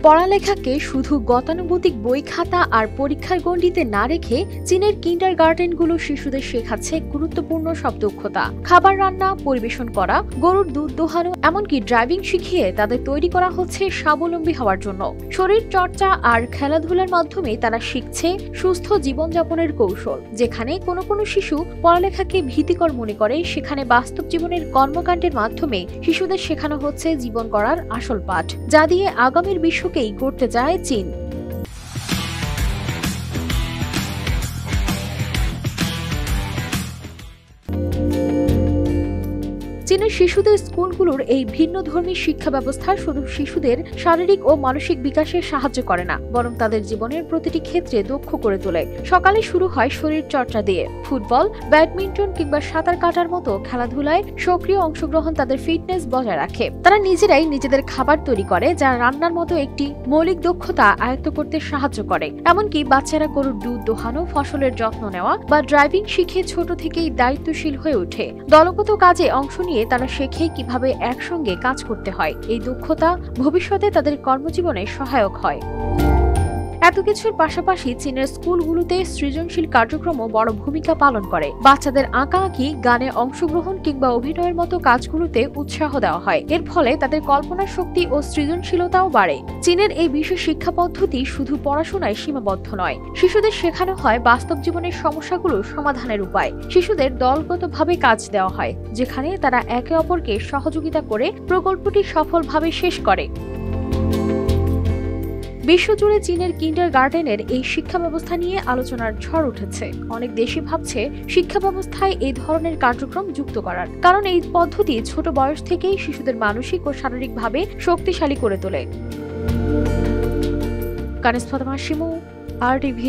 পড়ালেখাকে শুধু গতানুগতিক বই খাতা আর পরীক্ষার গণ্ডিতে না রেখে চীনের কিন্ডারগার্টেনগুলো শিশুদের শেখাচ্ছে গুরুত্বপূর্ণ সব দক্ষতা। খাবার রান্না, পরিবেশন করা, গরুর দুধ দোহানো, এমনকি ড্রাইভিং শিখিয়ে তাদের তৈরি করা হচ্ছে স্বাবলম্বী হওয়ার জন্য। শরীর চর্চা আর খেলাধুলার মাধ্যমে তারা শিখছে সুস্থ জীবনযাপনের কৌশল। যেখানে কোনো কোনো শিশু পড়ালেখাকে ভীতিকর মনে করে, সেখানে বাস্তব জীবনের কর্মকাণ্ডের মাধ্যমে শিশুদের শেখানো হচ্ছে জীবন করার আসল পাঠ, যা দিয়ে আগামীর বিশ্বকেই গড়তে চায় চীন। চীনের শিশুদের স্কুলগুলোর এই ভিন্নধর্মী শিক্ষা ব্যবস্থা শুধু শিশুদের শারীরিক ও মানসিক বিকাশে সাহায্য করে না, বরং তাদের জীবনের প্রতিটি ক্ষেত্রে দক্ষ করে তোলে। সকালে শুরু হয় শরীর চর্চা দিয়ে। ফুটবল, ব্যাডমিন্টন কিংবা সাঁতার কাটার মতো খেলাধুলায় সক্রিয় অংশগ্রহণ তাদের ফিটনেস বজায় রাখে। তারা নিজেরাই নিজেদের খাবার তৈরি করে, যা রান্নার মতো একটি মৌলিক দক্ষতা আয়ত্ত করতে সাহায্য করে। এমনকি বাচ্চারা গরুর দুধ দোহানো, ফসলের যত্ন নেওয়া বা ড্রাইভিং শিখে ছোট থেকেই দায়িত্বশীল হয়ে ওঠে। দলগত কাজে অংশ নিয়ে তারা শেখে কিভাবে একসঙ্গে কাজ করতে হয়। এই দক্ষতা ভবিষ্যতে তাদের কর্মজীবনে সহায়ক হয়। এত কিছুর পাশাপাশি চীনের স্কুলগুলোতে সৃজনশীল কার্যক্রমও বড় ভূমিকা পালন করে। বাচ্চাদের আঁকাআঁকি, গানে অংশগ্রহণ কিংবা অভিনয়ের মতো কাজগুলোতে উৎসাহ দেওয়া হয়। এর ফলে তাদের কল্পনা শক্তি ও সৃজনশীলতাও বাড়ে। চীনের এই বিশেষ শিক্ষা পদ্ধতি শুধু পড়াশোনায় সীমাবদ্ধ নয়, শিশুদের শেখানো হয় বাস্তব জীবনের সমস্যাগুলো সমাধানের উপায়। শিশুদের দলগতভাবে কাজ দেওয়া হয়, যেখানে তারা একে অপরকে সহযোগিতা করে প্রকল্পটি সফলভাবে শেষ করে। বিশ্বজুড়ে চীনের কিন্ডারগার্টেনের এই শিক্ষা ব্যবস্থা নিয়ে আলোচনার ঝড় উঠেছে। অনেক দেশই ভাবছে শিক্ষা ব্যবস্থায় এই ধরনের কার্যক্রম যুক্ত করার, কারণ এই পদ্ধতি ছোট বয়স থেকেই শিশুদের মানসিক ও শারীরিকভাবে শক্তিশালী করে তোলে। কানিজ ফাতেমা শিমু, RTV।